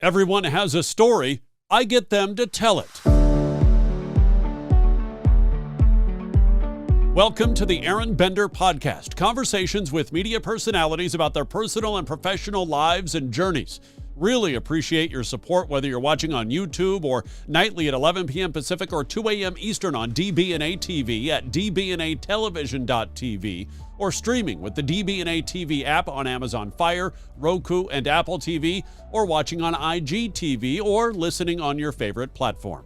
Everyone has a story. I get them to tell it. Welcome to the Aron Bender podcast, conversations with media personalities about their personal and professional lives and journeys. Really appreciate your support, whether you're watching on YouTube or nightly at 11 p.m. Pacific or 2 a.m. Eastern on DBNA TV at dbnatelevision.tv or streaming with the DBNA TV app on Amazon Fire, Roku, and Apple TV, or watching on IGTV or listening on your favorite platform.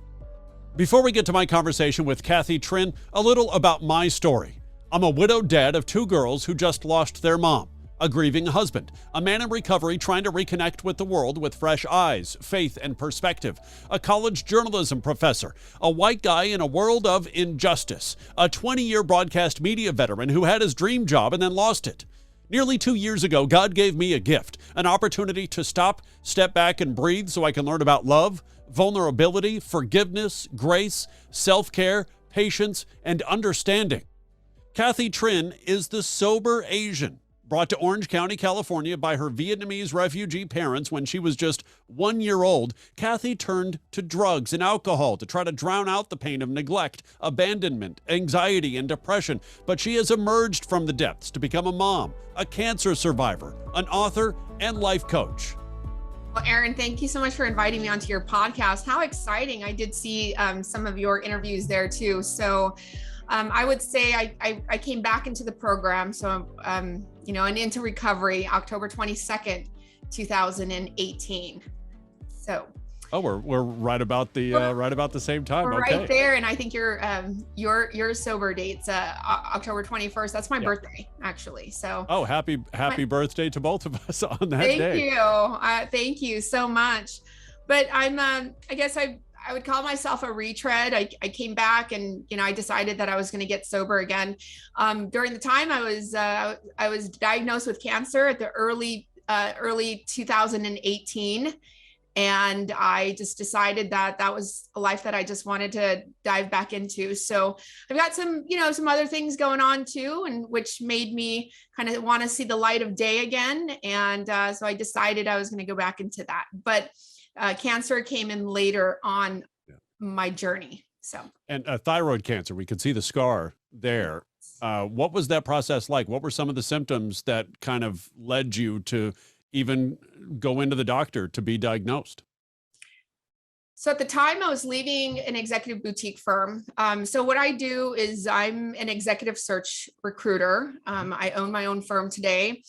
Before we get to my conversation with Cathy Trinh, a little about my story. I'm a widowed dad of two girls who just lost their mom, a grieving husband, a man in recovery trying to reconnect with the world with fresh eyes, faith, and perspective, a college journalism professor, a white guy in a world of injustice, a 20-year broadcast media veteran who had his dream job and then lost it. Nearly 2 years ago, God gave me a gift, an opportunity to stop, step back, and breathe so I can learn about love, vulnerability, forgiveness, grace, self-care, patience, and understanding. Cathy Trinh is the sober Asian, brought to Orange County, California by her Vietnamese refugee parents when she was just 1 year old. Cathy turned to drugs and alcohol to try to drown out the pain of neglect, abandonment, anxiety, and depression. But she has emerged from the depths to become a mom, a cancer survivor, an author, and life coach. Well, Aron, thank you so much for inviting me onto your podcast. How exciting. I did see some of your interviews there too. So I would say I came back into the program. So, and into recovery, October 22nd, 2018. So. Oh, we're right about the same time. We're okay. Right there, and I think your sober date's October 21st. That's my birthday, actually. So. Oh, happy birthday to both of us on that day. Thank you. Thank you so much. But I'm I guess I would call myself a retread. I came back and, I decided that I was going to get sober again. During the time I was diagnosed with cancer at the early 2018. And I just decided that was a life that I just wanted to dive back into. So I've got some other things going on too, and which made me kind of want to see the light of day again. And so I decided I was going to go back into that. But cancer came in later on my journey. So, and thyroid cancer, we could see the scar there. What was that process like? What were some of the symptoms that kind of led you to even go into the doctor to be diagnosed? So at the time I was leaving an executive boutique firm. So what I do is I'm an executive search recruiter. I own my own firm today.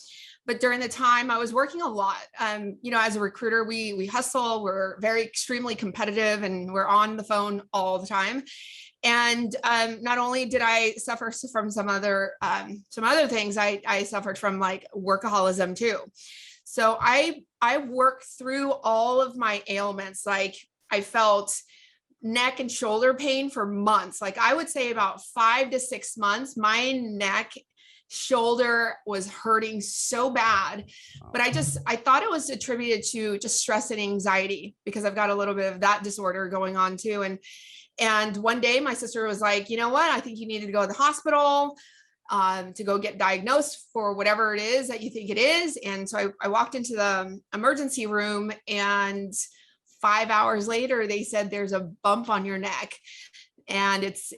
But during the time I was working a lot, as a recruiter, we hustle, we're very extremely competitive, and we're on the phone all the time. And not only did I suffer from some other things, I suffered from like workaholism too. So I worked through all of my ailments. Like I felt neck and shoulder pain for months. Like I would say about 5 to 6 months, my neck, shoulder was hurting so bad, but I thought it was attributed to just stress and anxiety because I've got a little bit of that disorder going on too. And one day my sister was like, you know what, I think you needed to go to the hospital to go get diagnosed for whatever it is that you think it is. And so I walked into the emergency room, and 5 hours later, they said, there's a bump on your neck and it's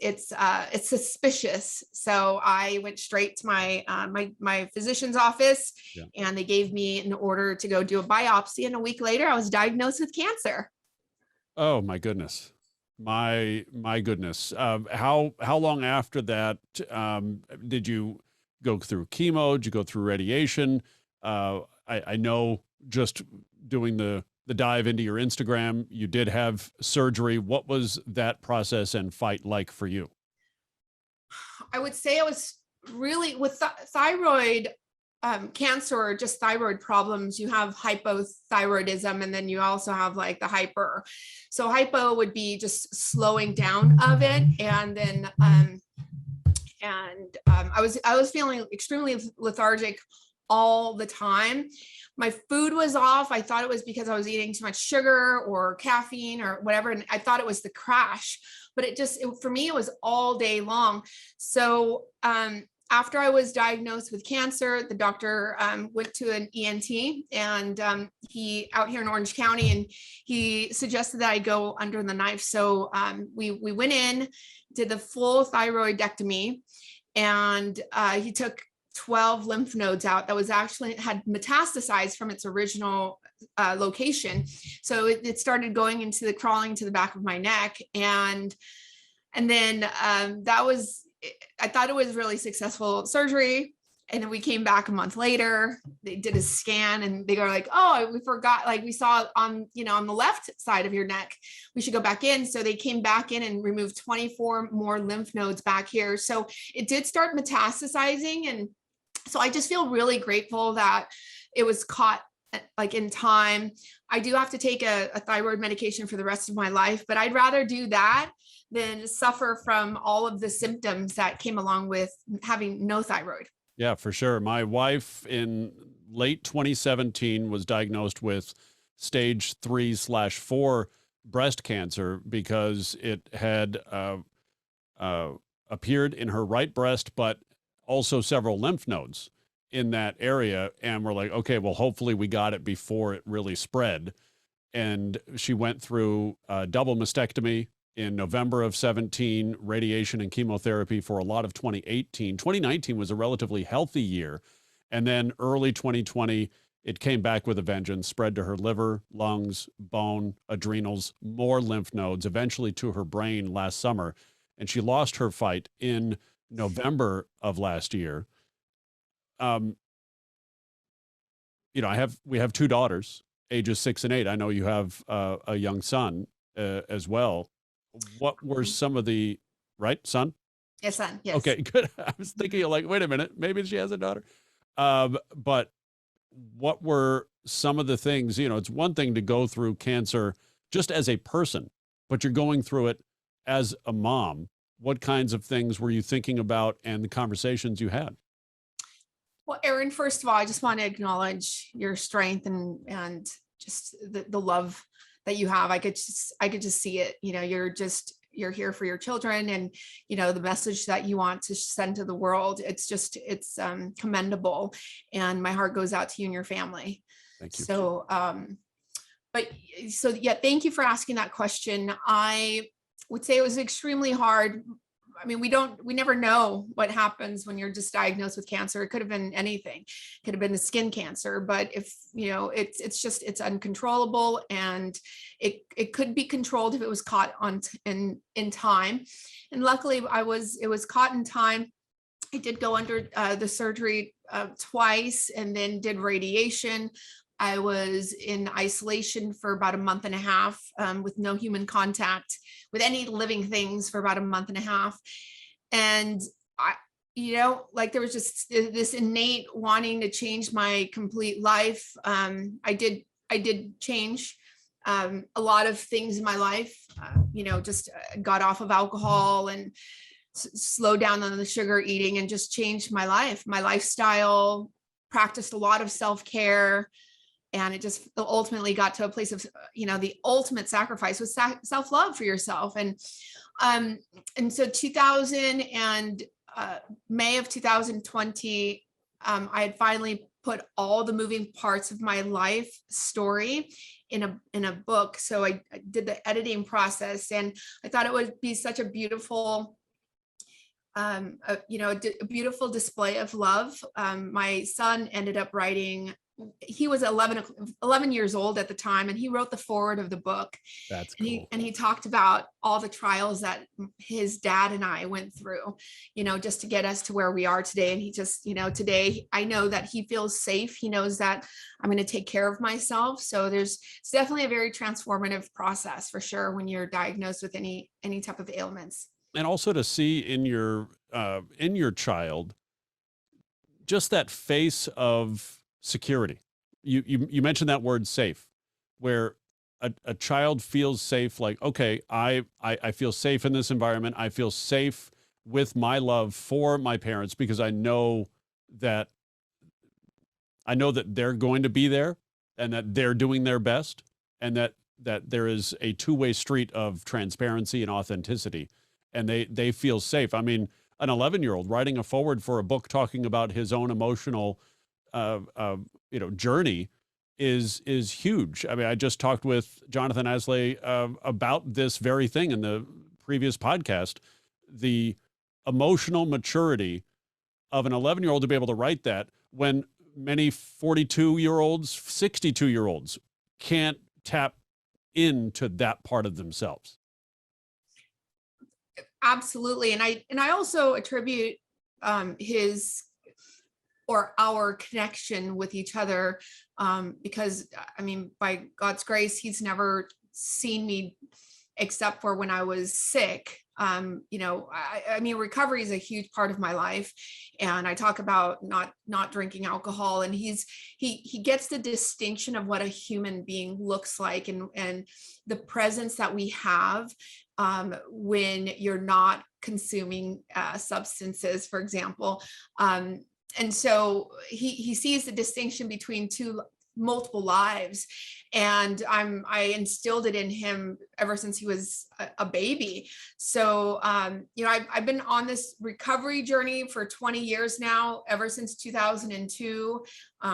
suspicious. So I went straight to my physician's office, and they gave me an order to go do a biopsy. And a week later, I was diagnosed with cancer. Oh my goodness. My goodness. How long after that did you go through chemo? Did you go through radiation? I know just doing the dive into your Instagram, you did have surgery. What was that process and fight like for you? I would say I was really with thyroid cancer, or just thyroid problems. You have hypothyroidism, and then you also have like the hyper. So hypo would be just slowing down of it, and then I was feeling extremely lethargic all the time. My food was off. I thought it was because I was eating too much sugar or caffeine or whatever. And I thought it was the crash, but for me, it was all day long. So I after I was diagnosed with cancer, the doctor went to an ENT, and he out here in Orange County, and he suggested that I go under the knife. So we went in, did the full thyroidectomy, and he took 12 lymph nodes out that was actually had metastasized from its original location. So it started going into the crawling to the back of my neck. And then that was, I thought it was really successful surgery. And then we came back a month later, they did a scan, and they go like, oh, we forgot, like we saw on, on the left side of your neck, we should go back in. So they came back in and removed 24 more lymph nodes back here. So it did start metastasizing. And so I just feel really grateful that it was caught like in time. I do have to take a thyroid medication for the rest of my life, but I'd rather do that than suffer from all of the symptoms that came along with having no thyroid. Yeah, for sure. My wife in late 2017 was diagnosed with stage 3/4 breast cancer because it had appeared in her right breast, but also several lymph nodes in that area. And we're like, okay, well, hopefully we got it before it really spread. And she went through a double mastectomy in November of 17, radiation and chemotherapy for a lot of 2018. 2019 was a relatively healthy year. And then early 2020, it came back with a vengeance, spread to her liver, lungs, bone, adrenals, more lymph nodes, eventually to her brain last summer. And she lost her fight in November of last year. We have two daughters, ages 6 and 8. I know you have a young son as well. What were some of the, right, son? Yes, son. Yes. Okay, good. I was thinking like, wait a minute, maybe she has a daughter. But what were some of the things, it's one thing to go through cancer just as a person, but you're going through it as a mom. What kinds of things were you thinking about and the conversations you had? Well, Aron, first of all, I just want to acknowledge your strength and just the love that you have. I could just see it. You're here for your children, and the message that you want to send to the world. It's commendable, and my heart goes out to you and your family. Thank you. So, thank you for asking that question. I would say it was extremely hard. I mean, we never know what happens when you're just diagnosed with cancer. It could have been anything. It could have been a skin cancer, but if, it's uncontrollable, and it could be controlled if it was caught in time. And luckily it was caught in time. I did go under the surgery twice, and then did radiation. I was in isolation for about a month and a half with no human contact with any living things for about a month and a half. And there was just this innate wanting to change my complete life. I did change a lot of things in my life, just got off of alcohol and slowed down on the sugar eating, and just changed my life, my lifestyle, practiced a lot of self-care. And it just ultimately got to a place of, the ultimate sacrifice was self-love for yourself. And so May of 2020, I had finally put all the moving parts of my life story in a book. So I did the editing process, and I thought it would be such a beautiful, a beautiful display of love. My son ended up writing. He was 11 years old at the time, and he wrote the foreword of the book. That's cool. And he talked about all the trials that his dad and I went through, just to get us to where we are today. And he just, today I know that he feels safe. He knows that I'm going to take care of myself. So it's definitely a very transformative process for sure when you're diagnosed with any type of ailments. And also to see in your child, just that face of security. You mentioned that word safe, where a child feels safe, like, okay, I feel safe in this environment. I feel safe with my love for my parents because I know that they're going to be there, and that they're doing their best, and that there is a two-way street of transparency and authenticity, and they feel safe. I mean, an 11-year-old writing a foreword for a book talking about his own emotional, journey is huge. I mean, I just talked with Jonathan Aslay about this very thing in the previous podcast. The emotional maturity of an 11-year-old to be able to write that when many 42-year-olds, 62-year-olds can't tap into that part of themselves. Absolutely. And I also attribute his or our connection with each other, because I mean, by God's grace, he's never seen me except for when I was sick. I mean, recovery is a huge part of my life, and I talk about not drinking alcohol, and he gets the distinction of what a human being looks like, and the presence that we have when you're not consuming substances, for example. And so he sees the distinction between multiple lives, and I instilled it in him ever since he was a baby. So I've been on this recovery journey for 20 years now, ever since 2002.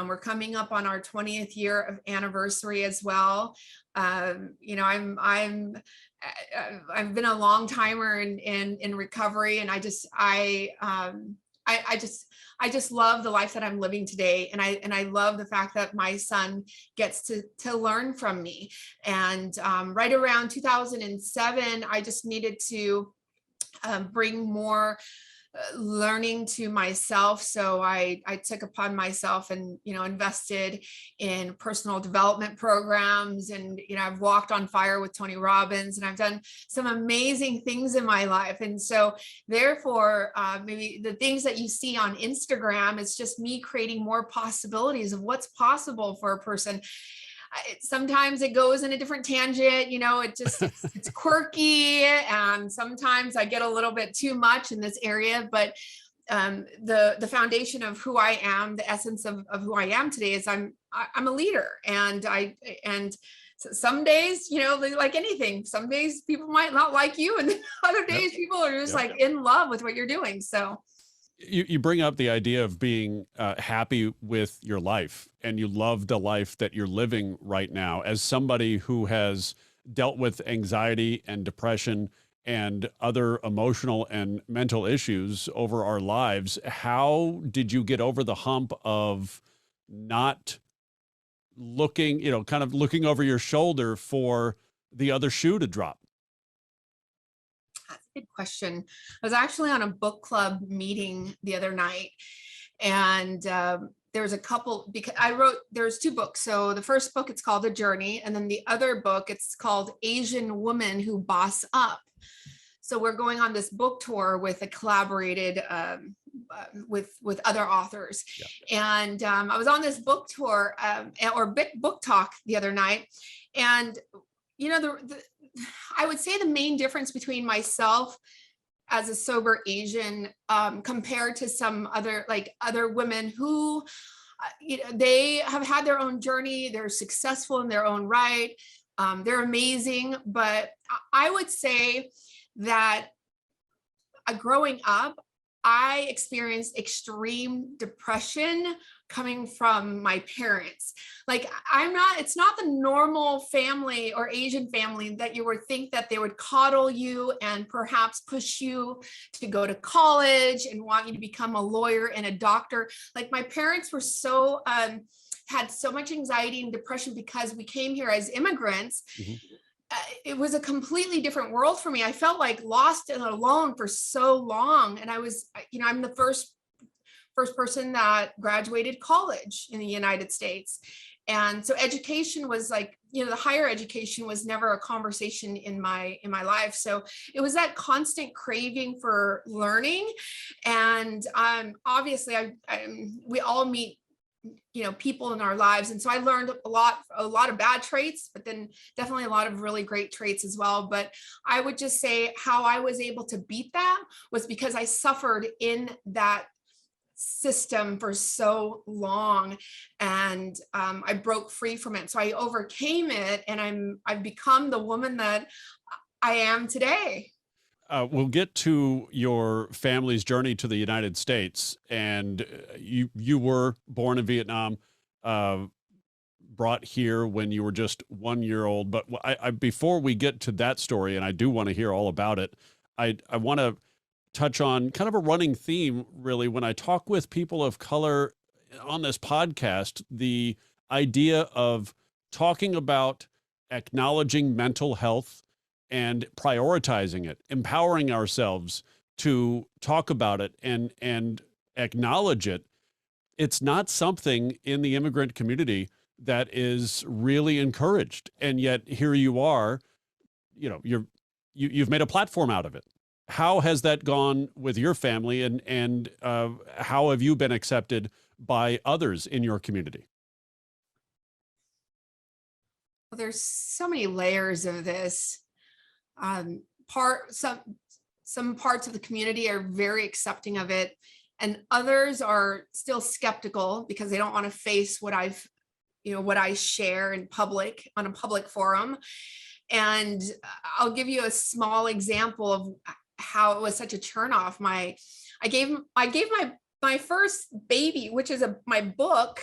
We're coming up on our 20th year of anniversary as well. I've been a long timer in recovery, and I just love the life that I'm living today. And I love the fact that my son gets to learn from me. And right around 2007, I just needed to bring more learning to myself. So I took upon myself and, invested in personal development programs. And, I've walked on fire with Tony Robbins, and I've done some amazing things in my life. And so therefore, maybe the things that you see on Instagram, it's just me creating more possibilities of what's possible for a person. Sometimes it goes in a different tangent, it's quirky, and sometimes I get a little bit too much in this area, but the foundation of who I am, the essence of who I am today is I'm a leader, and some days, like anything, some days people might not like you, and then other days people are just like in love with what you're doing. So you bring up the idea of being happy with your life, and you love the life that you're living right now. As somebody who has dealt with anxiety and depression and other emotional and mental issues over our lives, how did you get over the hump of not looking, kind of looking over your shoulder for the other shoe to drop? That's a good question. I was actually on a book club meeting the other night, and there was a couple, because there's two books. So the first book, it's called The Journey. And then the other book, it's called Asian Women Who Boss Up. So we're going on this book tour with a collaborated with other authors. Yeah. And I was on this book tour or book talk the other night. And, I would say the main difference between myself as a sober Asian compared to some other women who, they have had their own journey. They're successful in their own right. They're amazing. But I would say that growing up, I experienced extreme depression coming from my parents. It's not the normal family or Asian family that you would think that they would coddle you and perhaps push you to go to college and want you to become a lawyer and a doctor. Like, my parents were had so much anxiety and depression because we came here as immigrants. Mm-hmm. It was a completely different world for me. I felt like lost and alone for so long. And I was, I'm the first person that graduated college in the United States. And so education was the higher education was never a conversation in my life. So it was that constant craving for learning. And obviously we all meet people in our lives. And so I learned a lot of bad traits, but then definitely a lot of really great traits as well. But I would just say how I was able to beat that was because I suffered in that system for so long, and I broke free from it. So I overcame it, and I've become the woman that I am today. we'll get to your family's journey to the United States, and you were born in Vietnam, uh, brought here when you were just 1 year old. But before we get to that story, and I do want to hear all about it, I want to touch on kind of a running theme, really, when I talk with people of color on this podcast, the idea of talking about acknowledging mental health and prioritizing it, empowering ourselves to talk about it and acknowledge it. It's not something in the immigrant community that is really encouraged. And yet here you are, you've made a platform out of it. How has that gone with your family, and how have you been accepted by others in your community? Well, there's so many layers of this. Some parts of the community are very accepting of it, and others are still skeptical because they don't want to face what I share in public, on a public forum. And I'll give you a small example of how it was such a turnoff. I gave my first baby, which is my book.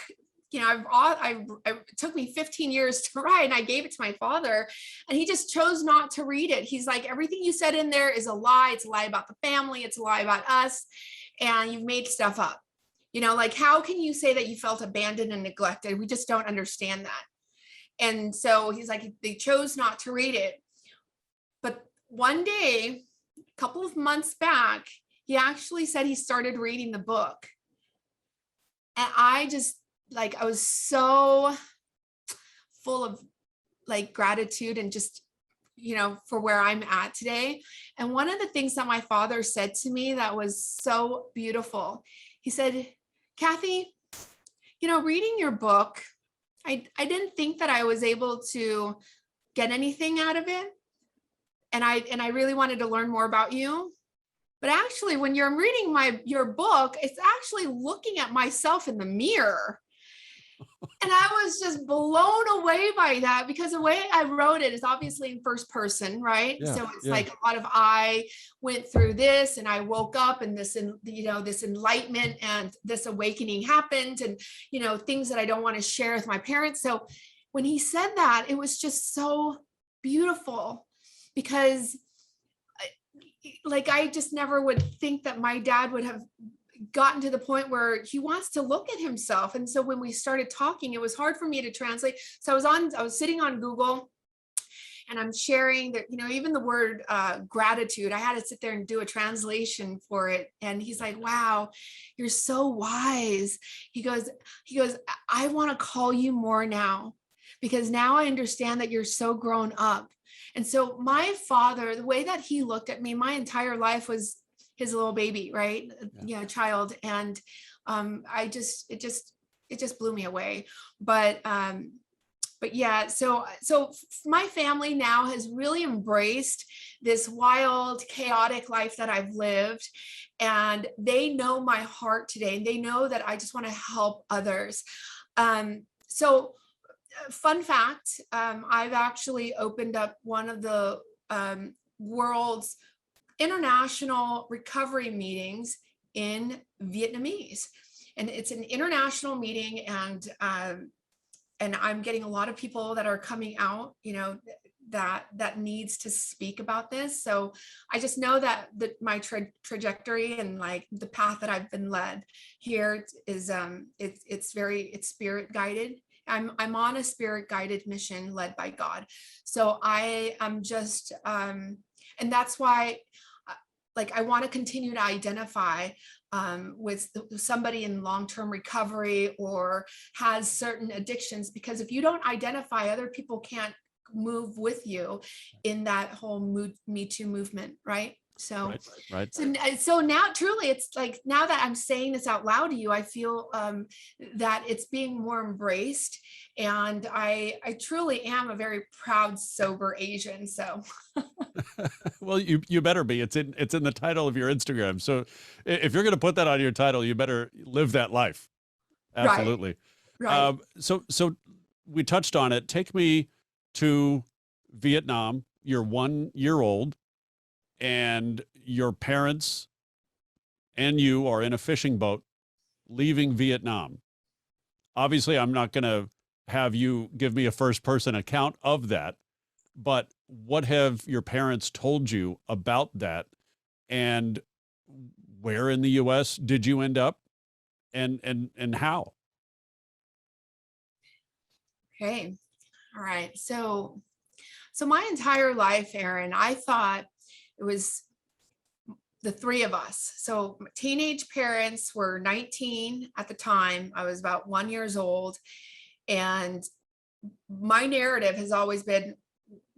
It took me 15 years to write, and I gave it to my father, and he just chose not to read it. He's like, everything you said in there is a lie. It's a lie about the family. It's a lie about us. And you've made stuff up. Like, how can you say that you felt abandoned and neglected? We just don't understand that. And so he's like, they chose not to read it. But one day, a couple of months back, he actually said he started reading the book. And I was so full of gratitude and just, for where I'm at today. And one of the things that my father said to me that was so beautiful, he said, Cathy, reading your book, I didn't think that I was able to get anything out of it. And I really wanted to learn more about you. But actually, when you're reading your book, it's actually looking at myself in the mirror. And I was just blown away by that, because the way I wrote it is obviously in first person, right? Yeah, so it's like a lot of, I went through this and I woke up and this enlightenment and this awakening happened, and, things that I don't want to share with my parents. So when he said that, it was just so beautiful, because I just never would think that my dad would have gotten to the point where he wants to look at himself. And so when we started talking, it was hard for me to translate. So I was sitting on Google, and I'm sharing that, even the word gratitude, I had to sit there and do a translation for it. And he's like, wow, you're so wise. He goes, I want to call you more now, because now I understand that you're so grown up. And so my father, the way that he looked at me my entire life was his little baby, right? Child. And it just blew me away. But yeah, so my family now has really embraced this wild, chaotic life that I've lived. And they know my heart today. And they know that I just want to help others. So fun fact, I've actually opened up one of the world's international recovery meetings in Vietnamese. And it's an international meeting, and I'm getting a lot of people that are coming out, that needs to speak about this. So I just know that my trajectory and the path that I've been led here is it's spirit guided. I'm on a spirit guided mission led by God. So I am just and that's why I want to continue to identify with somebody in long-term recovery or has certain addictions, because if you don't identify, other people can't move with you in that whole Me Too movement, right? So, right. So now truly it's now that I'm saying this out loud to you, I feel that it's being more embraced, and I truly am a very proud, sober Asian. So well, you better be. It's in the title of your Instagram. So if you're going to put that on your title, you better live that life. Absolutely. Right. So we touched on it. Take me to Vietnam. You're 1 year old. and your parents and you are in a fishing boat leaving Vietnam. Obviously, I'm not going to have you give me a first person account of that, but what have your parents told you about that? And where in the US did you end up, and how? Okay. All right. So my entire life, Aaron, I thought it was the three of us. So my teenage parents were 19 at the time. I was about 1 year old. And my narrative has always been,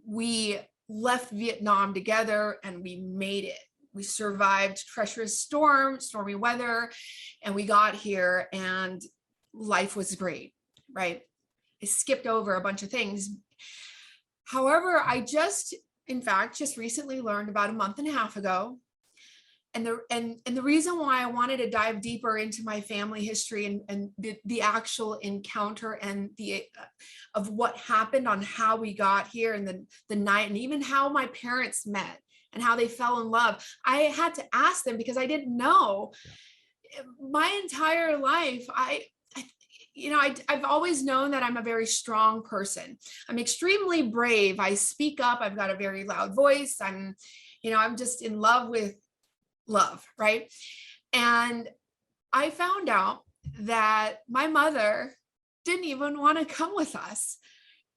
we left Vietnam together and we made it. We survived treacherous stormy weather, and we got here and life was great, right? I skipped over a bunch of things. However, in fact, just recently learned about a month and a half ago. And the reason why I wanted to dive deeper into my family history and the actual encounter and of what happened on how we got here and the night, and even how my parents met and how they fell in love. I had to ask them because I didn't know. My entire life, I've always known that I'm a very strong person. I'm extremely brave. I speak up. I've got a very loud voice. I'm just in love with love, right? And I found out that my mother didn't even want to come with us.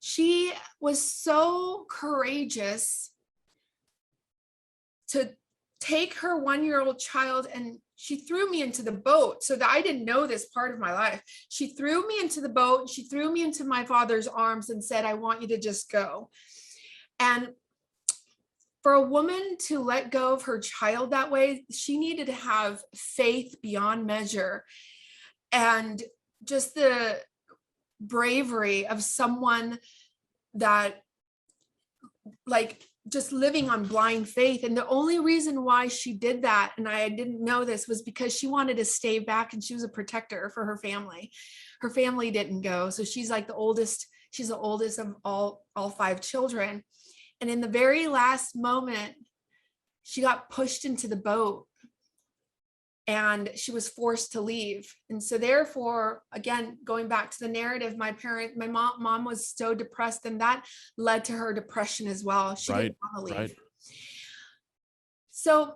She was so courageous to take her 1 year old child, and she threw me into the boat. So that I didn't know this part of my life. She threw me into the boat. She threw me into my father's arms and said, I want you to just go. And for a woman to let go of her child that way, she needed to have faith beyond measure, and just the bravery of someone that, like, just living on blind faith. And the only reason why she did that, and I didn't know this, was because she wanted to stay back, and she was a protector for her family. Her family didn't go. So she's like the oldest. She's the oldest of all five children. And in the very last moment, she got pushed into the boat and she was forced to leave. And so therefore, again, going back to the narrative, my mom was so depressed, and that led to her depression as well. She didn't want to leave. Right. So,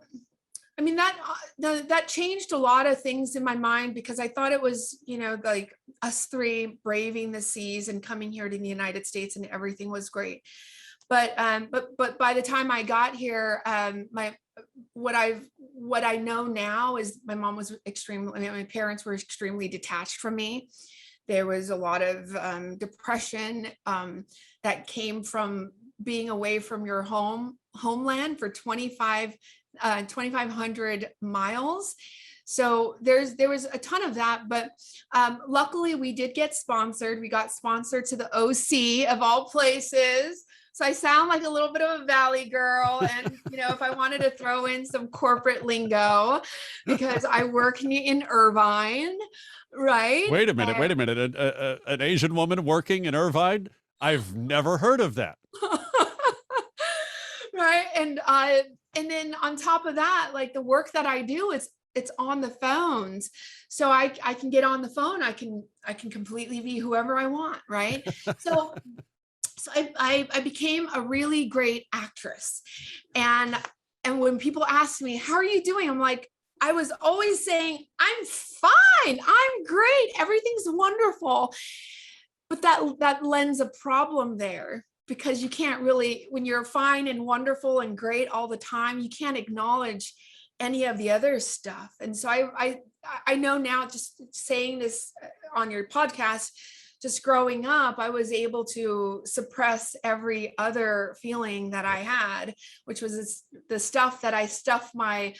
I mean, that changed a lot of things in my mind, because I thought it was, like us three braving the seas and coming here to the United States, and everything was great. But by the time I got here, what I know now is my parents were extremely detached from me. There was a lot of depression that came from being away from your homeland for 2,500 miles. So there was a ton of that, but luckily we did get sponsored. We got sponsored to the OC of all places. So I sound like a little bit of a Valley girl. And, if I wanted to throw in some corporate lingo, because I work in Irvine, right? Wait a minute. An Asian woman working in Irvine? I've never heard of that. Right. And then on top of that, like, the work that I do, it's on the phones. So I can get on the phone. I can completely be whoever I want. Right. So I became a really great actress. And when people ask me, how are you doing? I'm like, I was always saying, I'm fine. I'm great. Everything's wonderful. But that lends a problem there, because you can't really, when you're fine and wonderful and great all the time, you can't acknowledge any of the other stuff. And so I know now, just saying this on your podcast, just growing up, I was able to suppress every other feeling that I had, which was the stuff that I stuffed my,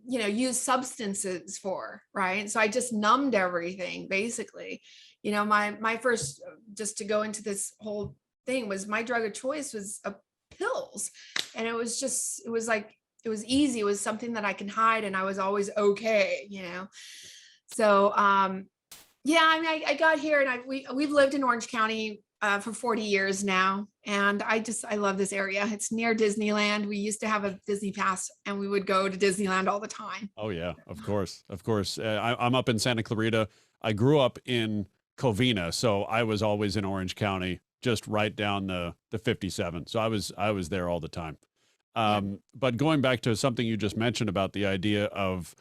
use substances for, right? So I just numbed everything, basically. My first, just to go into this whole thing, was my drug of choice was pills. And it was easy. It was something that I can hide, and I was always okay, So, yeah, I mean, I got here, and we've lived in Orange County for 40 years now. And I love this area. It's near Disneyland. We used to have a Disney pass and we would go to Disneyland all the time. Oh yeah, of course, of course. I'm up in Santa Clarita. I grew up in Covina, so I was always in Orange County, just right down the 57. So I was there all the time. Yeah. But going back to something you just mentioned about the idea of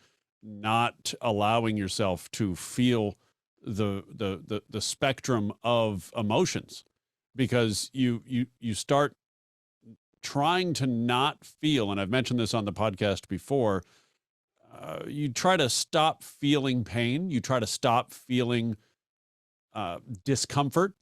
not allowing yourself to feel the spectrum of emotions, because you start trying to not feel, and I've mentioned this on the podcast before, you try to stop feeling pain, you try to stop feeling discomfort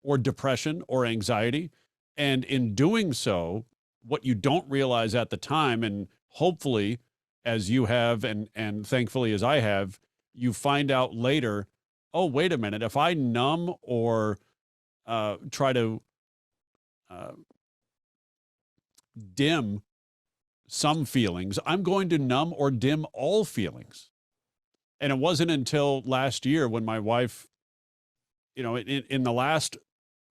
or depression or anxiety. And in doing so, what you don't realize at the time, and hopefully as you have, and thankfully as I have, you find out later, oh, wait a minute, if I numb or try to uh, dim some feelings, I'm going to numb or dim all feelings. And it wasn't until last year when my wife, in the last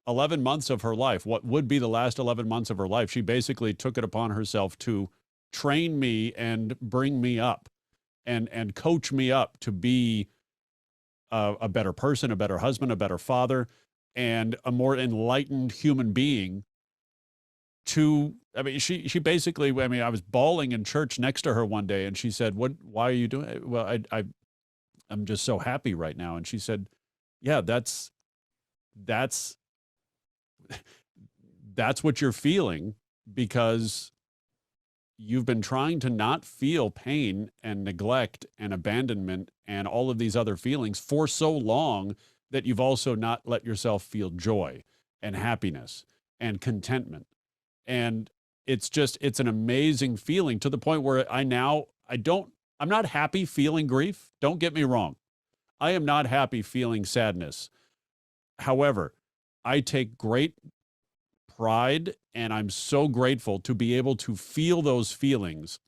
11 months of her life, what would be the last 11 months of her life, she basically took it upon herself to train me and bring me up and coach me up to be a better person, a better husband, a better father, and a more enlightened human being. She basically, I was bawling in church next to her one day and she said, why are you doing it? Well, I'm just so happy right now. And she said, yeah, that's what you're feeling because you've been trying to not feel pain and neglect and abandonment and all of these other feelings for so long that you've also not let yourself feel joy and happiness and contentment. And it's an amazing feeling, to the point where I'm not happy feeling grief. Don't get me wrong. I am not happy feeling sadness. However, I take great pride, and I'm so grateful to be able to feel those feelings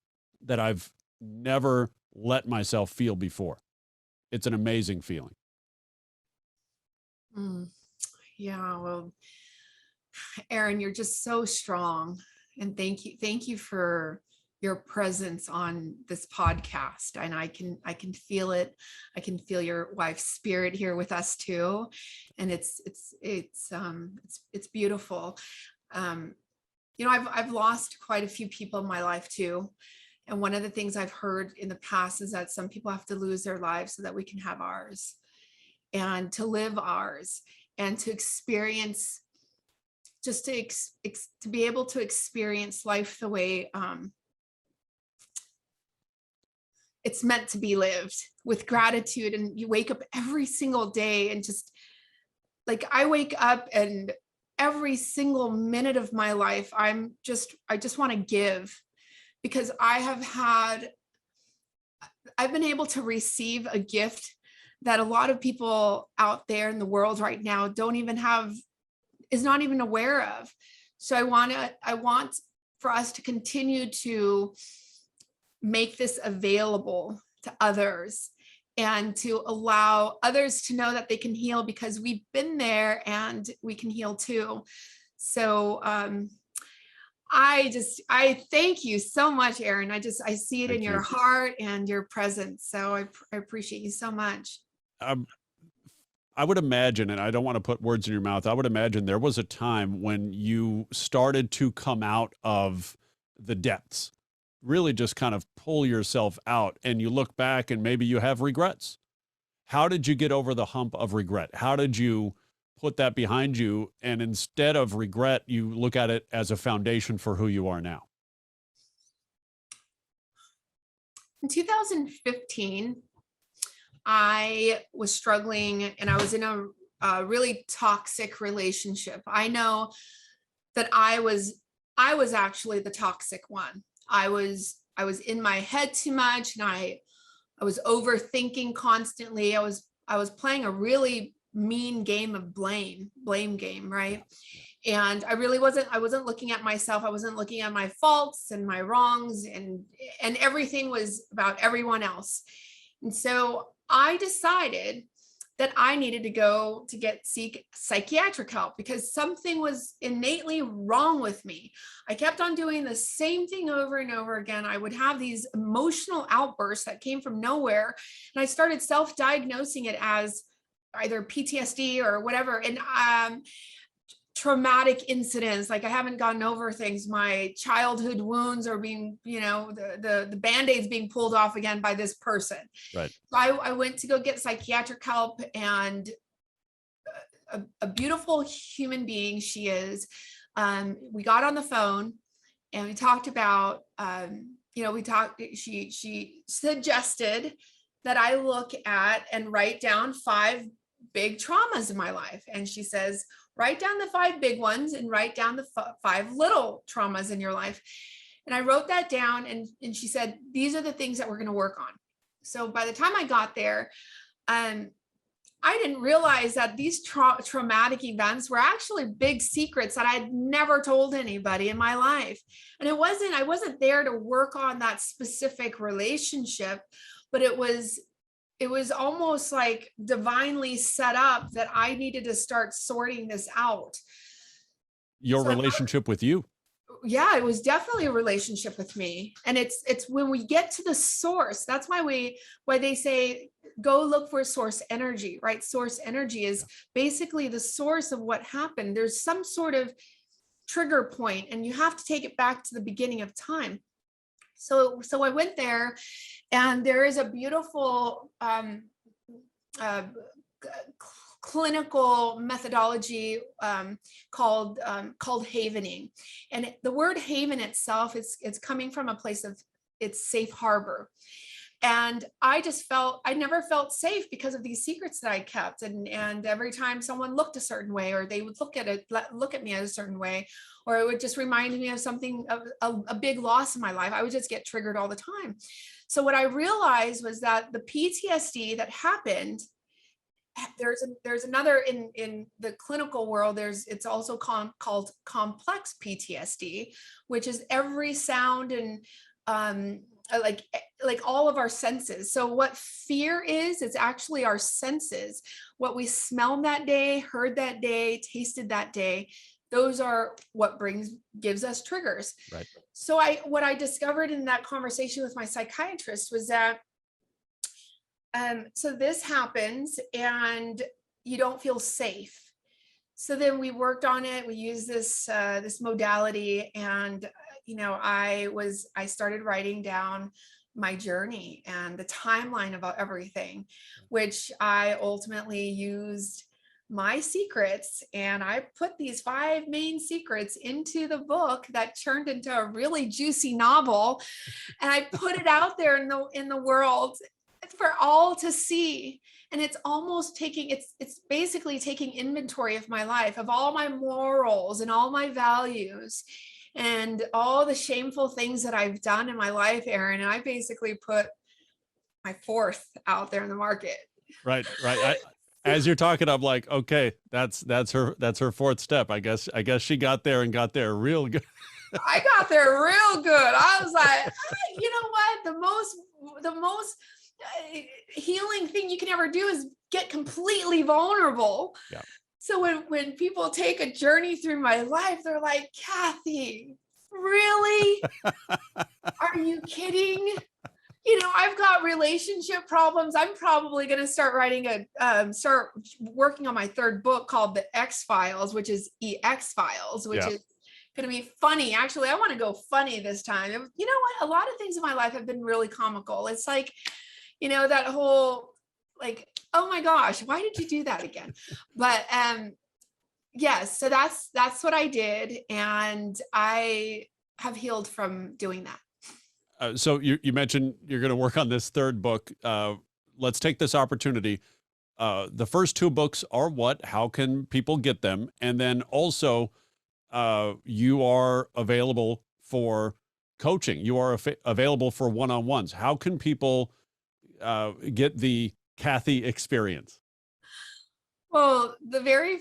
that I've never let myself feel before. It's an amazing feeling. Yeah, well, Aron, you're just so strong. And thank you for your presence on this podcast. And I can feel it. I can feel your wife's spirit here with us too. And it's beautiful. I've lost quite a few people in my life too. And one of the things I've heard in the past is that some people have to lose their lives so that we can have ours, and to live ours, and to experience, just to be able to experience life the way it's meant to be lived, with gratitude. And you wake up every single day and just like, I wake up and every single minute of my life, I just want to give, because I've been able to receive a gift that a lot of people out there in the world right now is not even aware of. So I want for us to continue to make this available to others, and to allow others to know that they can heal, because we've been there and we can heal too. So I thank you so much, Aron. I see it in your heart and your presence. So I appreciate you so much. I would imagine, and I don't want to put words in your mouth, I would imagine there was a time when you started to come out of the depths, really just kind of pull yourself out, and you look back and maybe you have regrets. How did you get over the hump of regret? How did you put that behind you? And instead of regret, you look at it as a foundation for who you are now. In 2015, I was struggling, and I was in a really toxic relationship. I know that I was actually the toxic one. I was in my head too much, and I was overthinking constantly. I was playing a really mean game of blame game, right? And I wasn't looking at myself. I wasn't looking at my faults and my wrongs, and everything was about everyone else. And so I decided that I needed to go to seek psychiatric help because something was innately wrong with me. I kept on doing the same thing over and over again. I would have these emotional outbursts that came from nowhere. And I started self-diagnosing it as either PTSD or whatever. And traumatic incidents, like I haven't gotten over things. My childhood wounds are being, the Band-Aids being pulled off again by this person. Right. So I went to go get psychiatric help, and a beautiful human being she is. We got on the phone and we talked about, she suggested that I look at and write down 5 big traumas in my life. And she says, write down the 5 big ones and write down the 5 little traumas in your life. And I wrote that down, and she said, these are the things that we're going to work on. So by the time I got there, I didn't realize that these traumatic events were actually big secrets that I'd never told anybody in my life. And I wasn't there to work on that specific relationship, but it was almost like divinely set up that I needed to start sorting this out. Your relationship with you. Yeah, it was definitely a relationship with me. And it's when we get to the source, that's why they say, go look for source energy, right? Source energy is basically the source of what happened. There's some sort of trigger point, and you have to take it back to the beginning of time. So I went there, and there is a beautiful clinical methodology called havening. And the word haven itself it's coming from a place of it's safe harbor. And I never felt safe because of these secrets that I kept. And every time someone looked a certain way, or they would look at me a certain way, or it would just remind me of something, of a big loss in my life, I would just get triggered all the time. So what I realized was that the PTSD that happened, there's another in the clinical world, it's also called complex PTSD, which is every sound and like all of our senses. So what fear is, it's actually our senses. What we smelled that day, heard that day, tasted that day, those are what gives us triggers. Right. So what I discovered in that conversation with my psychiatrist was that so this happens and you don't feel safe. So then we worked on it. We used this modality, and I started writing down my journey and the timeline about everything, which I ultimately used my secrets, and I put these 5 main secrets into the book that turned into a really juicy novel, and I put it out there in the world for all to see. And it's almost it's basically taking inventory of my life, of all my morals and all my values and all the shameful things that I've done in my life, Aaron. And I basically put my 4th out there in the market. Right. As you're talking, I'm like, okay, that's her 4th step. I guess she got there real good. I got there real good. I was like, you know what? The most healing thing you can ever do is get completely vulnerable. Yeah. So when people take a journey through my life, they're like, Cathy, really? Are you kidding? I've got relationship problems. I'm probably going to start working on my 3rd book called The X Files, which is EX Files, which is going to be funny. Actually, I want to go funny this time. You know what? A lot of things in my life have been really comical. It's like, that whole like, oh my gosh, why did you do that again? But yes, so that's what I did, and I have healed from doing that. So you mentioned you're going to work on this 3rd book. Let's take this opportunity. The first 2 books are what? How can people get them? And then also, you are available for coaching. You are available for one-on-ones. How can people get the Cathy experience? Well, the very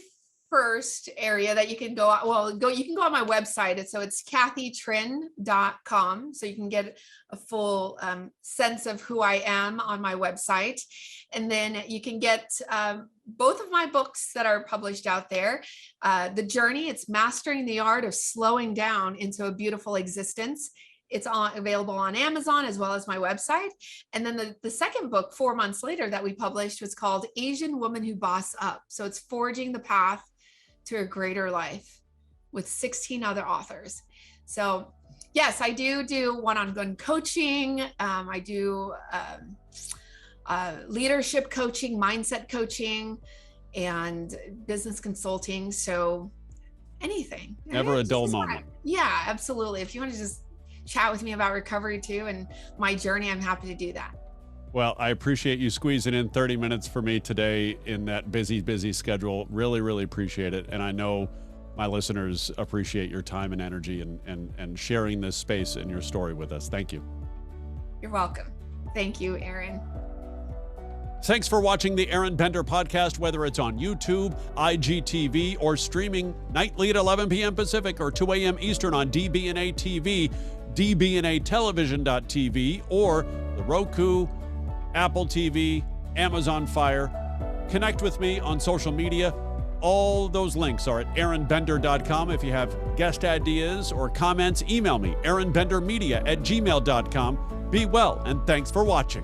first area that you can go, you can go on my website. It's cathytrinh.com. So you can get a full sense of who I am on my website. And then you can get both of my books that are published out there. The Journey, it's Mastering the Art of Slowing Down into a Beautiful Existence. It's available on Amazon as well as my website. And then the second book, 4 months later, that we published was called Asian Woman Who Boss Up. So it's forging the path to a greater life with 16 other authors. So yes, I do one-on-one coaching. I do leadership coaching, mindset coaching, and business consulting. So anything. Never a dull moment. Yeah, absolutely. If you want to just chat with me about recovery too and my journey, I'm happy to do that. Well, I appreciate you squeezing in 30 minutes for me today in that busy schedule. Really, really appreciate it. And I know my listeners appreciate your time and energy and sharing this space and your story with us. Thank you. You're welcome. Thank you, Aron. Thanks for watching the Aron Bender podcast, whether it's on YouTube, IGTV, or streaming nightly at 11 p.m. Pacific or 2 a.m. Eastern on DBNA TV, dbnatelevision.tv, or the Roku, Apple TV, Amazon Fire. Connect with me on social media. All those links are at aronbender.com. If you have guest ideas or comments, email me, aronbendermedia@gmail.com. Be well, and thanks for watching.